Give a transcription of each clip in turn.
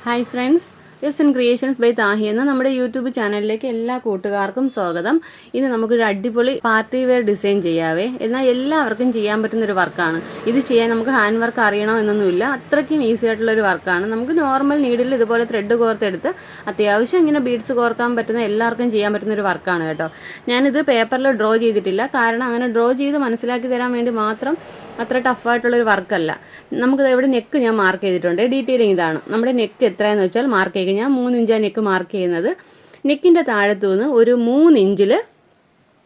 Hi friends, Yes and Creations by Thahi എന്ന നമ്മുടെ YouTube ചാനലിലേക്ക് എല്ലാ കൂട്ടുകാർക്കും സ്വാഗതം. ഇന്ന് നമുക്കൊരു അടിപൊളി പാർട്ടി വെയർ ഡിസൈൻ ചെയ്യാവേ. എന്നാൽ എല്ലാവർക്കും ചെയ്യാൻ പറ്റുന്ന ഒരു വർക്കാണ്. ഇത് ചെയ്യാൻ നമുക്ക് ഹാൻഡ് വർക്ക് അറിയണമെന്നൊന്നുമില്ല. അത്രയ്ക്കും ഈസി ആയിട്ടുള്ള ഒരു വർക്കാണ്. നമുക്ക് നോർമൽ നീഡിൽ ഇതുപോലെ ത്രെഡ് കോർത്തെടുത്ത് അത്യാവശ്യം ഇങ്ങനെ ബീഡ്സ് കോർക്കാൻ പറ്റുന്ന എല്ലാവർക്കും ചെയ്യാൻ പറ്റുന്ന ഒരു വർക്കാണ് കേട്ടോ. ഞാനിത് പേപ്പറിൽ ഡ്രോ ചെയ്തിട്ടില്ല. കാരണം അങ്ങനെ ഡ്രോ ചെയ്ത് മനസ്സിലാക്കി തരാൻ വേണ്ടി മാത്രം അത്ര ടഫായിട്ടുള്ളൊരു വർക്കല്ല. നമുക്കിത് ഇവിടെ നെക്ക് ഞാൻ മാർക്ക് ചെയ്തിട്ടുണ്ട്. ഡീറ്റെയിലിംഗ് ഇതാണ്. നമ്മുടെ നെക്ക് എത്രയെന്ന് വെച്ചാൽ മാർക്ക് ചെയ്യുക. ഞാൻ 3 ഇഞ്ചാണ് നെക്ക് മാർക്ക് ചെയ്യുന്നത്. നെക്കിൻ്റെ താഴത്തുനിന്ന് ഒരു 3 ഇഞ്ചിൽ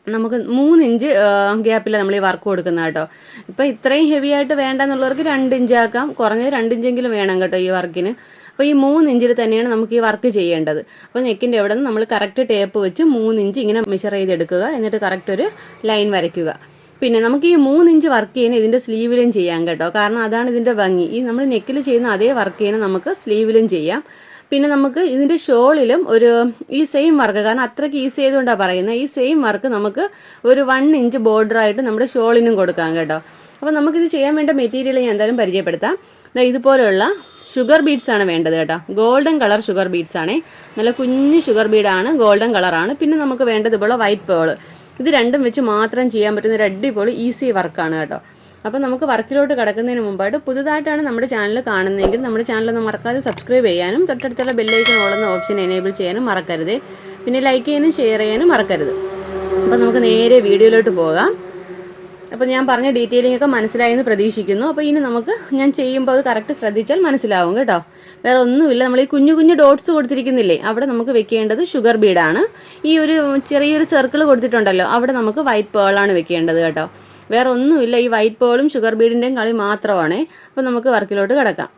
നമുക്ക് 3 ഇഞ്ച് ഗ്യാപ്പിൽ നമ്മൾ ഈ വർക്ക് കൊടുക്കുന്നത് കേട്ടോ. ഇപ്പോൾ ഇത്രയും ഹെവി ആയിട്ട് വേണ്ടെന്നുള്ളവർക്ക് 2 ഇഞ്ചാക്കാം. കുറഞ്ഞത് 2 ഇഞ്ചെങ്കിലും വേണം കേട്ടോ ഈ വർക്കിന്. അപ്പോൾ ഈ 3 ഇഞ്ചിൽ തന്നെയാണ് നമുക്ക് ഈ വർക്ക് ചെയ്യേണ്ടത്. അപ്പോൾ നെക്കിൻ്റെ അവിടെ നിന്ന് നമ്മൾ കറക്റ്റ് ടേപ്പ് വെച്ച് 3 ഇഞ്ച് ഇങ്ങനെ മെഷർ ചെയ്തെടുക്കുക. എന്നിട്ട് കറക്റ്റ് ഒരു ലൈൻ വരയ്ക്കുക. പിന്നെ നമുക്ക് ഈ 3 ഇഞ്ച് വർക്ക് ചെയ്യുന്ന ഇതിൻ്റെ സ്ലീവിലും ചെയ്യാം കേട്ടോ. കാരണം അതാണ് ഇതിൻ്റെ ഭംഗി. ഈ നമ്മൾ നെക്കിൽ ചെയ്യുന്ന അതേ വർക്ക് ചെയ്യുന്ന നമുക്ക് സ്ലീവിലും ചെയ്യാം. പിന്നെ നമുക്ക് ഇതിൻ്റെ ഷോളിലും ഒരു ഈ സെയിം വർക്ക്, കാരണം അത്രയ്ക്ക് ഈസി ആയതുകൊണ്ടാണ് പറയുന്നത്, ഈ സെയിം വർക്ക് നമുക്ക് ഒരു 1 ഇഞ്ച് ബോർഡറായിട്ട് നമ്മുടെ ഷോളിനും കൊടുക്കാം കേട്ടോ. അപ്പോൾ നമുക്കിത് ചെയ്യാൻ വേണ്ട മെറ്റീരിയൽ ഞാൻ എന്തായാലും പരിചയപ്പെടുത്താം. ഇതുപോലെയുള്ള ഷുഗർ ബീഡ്സ് ആണ് വേണ്ടത് കേട്ടോ. ഗോൾഡൻ കളർ ഷുഗർ ബീഡ്സ് ആണ്. നല്ല കുഞ്ഞു ഷുഗർ ബീഡാണ്, ഗോൾഡൻ കളറാണ്. പിന്നെ നമുക്ക് വേണ്ടത് ഇതുപോലെ വൈറ്റ് പേൾ. ഇത് രണ്ടും വെച്ച് മാത്രം ചെയ്യാൻ പറ്റുന്ന ഒരു അടിപൊളി ഈസി വർക്കാണ് കേട്ടോ. അപ്പോൾ നമുക്ക് വർക്കിലോട്ട് കിടക്കുന്നതിന് മുമ്പായിട്ട് പുതുതായിട്ടാണ് നമ്മുടെ ചാനൽ കാണുന്നതെങ്കിൽ നമ്മുടെ ചാനലൊന്ന് മറക്കാതെ സബ്സ്ക്രൈബ് ചെയ്യാനും തൊട്ടടുത്തുള്ള ബെല്ലൈക്കൺ ഓളുന്ന ഓപ്ഷൻ എനേബിൾ ചെയ്യാനും മറക്കരുത്. പിന്നെ ലൈക്ക് ചെയ്യാനും ഷെയർ ചെയ്യാനും മറക്കരുത്. അപ്പോൾ നമുക്ക് നേരെ വീഡിയോയിലോട്ട് പോകാം. അപ്പോൾ ഞാൻ പറഞ്ഞ ഡീറ്റെയിലിംഗ് ഒക്കെ മനസ്സിലായെന്ന് പ്രതീക്ഷിക്കുന്നു. അപ്പോൾ ഇനി നമുക്ക് ഞാൻ ചെയ്യുമ്പോൾ അത് കറക്റ്റ് ശ്രദ്ധിച്ചാൽ മനസ്സിലാവും കേട്ടോ. വേറെ ഒന്നുമില്ല, നമ്മൾ ഈ കുഞ്ഞു കുഞ്ഞു ഡോട്ട്സ് കൊടുത്തിരിക്കുന്നില്ലേ, അവിടെ നമുക്ക് വെക്കേണ്ടത് ഷുഗർ ബീഡാണ്. ഈ ഒരു ചെറിയൊരു സർക്കിൾ കൊടുത്തിട്ടുണ്ടല്ലോ, അവിടെ നമുക്ക് വൈറ്റ് പേളാണ് വെക്കേണ്ടത് കേട്ടോ. വേറെ ഒന്നുമില്ല, ഈ വൈറ്റ് പേളും ഷുഗർ ബീഡിൻ്റെയും കളി മാത്രമാണ്. അപ്പോൾ നമുക്ക് വർക്കിലോട്ട് കിടക്കാം.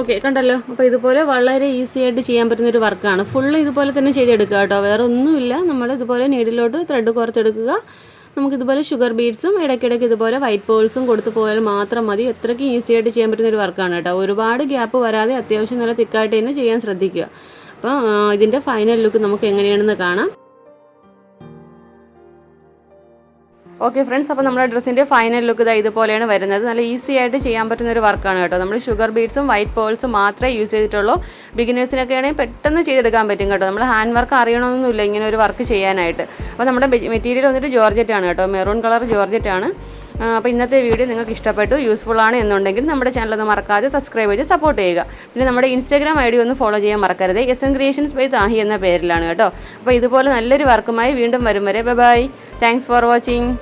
ഓക്കെ, കണ്ടല്ലോ. അപ്പോൾ ഇതുപോലെ വളരെ ഈസി ആയിട്ട് ചെയ്യാൻ പറ്റുന്നൊരു വർക്കാണ്. ഫുള്ള് ഇതുപോലെ തന്നെ ചെയ്തെടുക്കുക കേട്ടോ. വേറെ ഒന്നുമില്ല, നമ്മൾ ഇതുപോലെ നീഡിലോട്ട് ത്രെഡ് കോർത്തെടുക്കുക. നമുക്കിതുപോലെ ഷുഗർ ബീഡ്സും ഇടയ്ക്കിടയ്ക്ക് ഇതുപോലെ വൈറ്റ് പേൾസും കൊടുത്തു പോയാൽ മാത്രം മതി. എത്രയ്ക്ക് ഈസി ആയിട്ട് ചെയ്യാൻ പറ്റുന്നൊരു വർക്കാണ് കേട്ടോ. ഒരുപാട് ഗ്യാപ്പ് വരാതെ അത്യാവശ്യം നല്ല തിക്കായിട്ട് തന്നെ ചെയ്യാൻ ശ്രദ്ധിക്കുക. അപ്പോൾ ഇതിൻ്റെ ഫൈനൽ ലുക്ക് നമുക്ക് എങ്ങനെയാണെന്ന് കാണാം. ഓക്കെ ഫ്രണ്ട്സ്, അപ്പോൾ നമ്മുടെ ഡ്രസ്സിൻ്റെ ഫൈനൽ ലുക്ക് ഇതുപോലെയാണ് വരുന്നത്. നല്ല ഈസി ആയിട്ട് ചെയ്യാൻ പറ്റുന്ന ഒരു വർക്കാണ് കേട്ടോ. നമ്മൾ ഷുഗർ ബീഡ്സും വൈറ്റ് പേൾസും മാത്രമേ യൂസ് ചെയ്തിട്ടുള്ളൂ. ബിഗിനേഴ്സിനൊക്കെ ആണെങ്കിൽ പെട്ടെന്ന് ചെയ്തെടുക്കാൻ പറ്റും കേട്ടോ. നമ്മൾ ഹാൻഡ് വർക്ക് അറിയണമെന്നൊന്നുമില്ല ഇങ്ങനെ ഒരു വർക്ക് ചെയ്യാനായിട്ട്. അപ്പോൾ നമ്മുടെ മെറ്റീരിയൽ വന്നിട്ട് ജോർജറ്റ് ആണ് കേട്ടോ, മെറൂൺ കളർ ജോർജറ്റ് ആണ്. അപ്പോൾ ഇന്നത്തെ വീഡിയോ നിങ്ങൾക്ക് ഇഷ്ടപ്പെട്ടു, യൂസ്ഫുൾ ആണ് എന്നുണ്ടെങ്കിൽ നമ്മുടെ ചാനലൊന്ന് മറക്കാതെ സബ്സ്ക്രൈബ് ചെയ്ത് സപ്പോർട്ട് ചെയ്യുക. പിന്നെ നമ്മുടെ ഇൻസ്റ്റാഗ്രാം ഐ ഡി ഒന്ന് ഫോളോ ചെയ്യാൻ മറക്കരുത്. Creations by Thahi എന്ന പേരിലാണ് കേട്ടോ. അപ്പോൾ ഇതുപോലെ നല്ലൊരു വർക്കുമായി വീണ്ടും വരും വരെ ബൈ. Thanks for watching.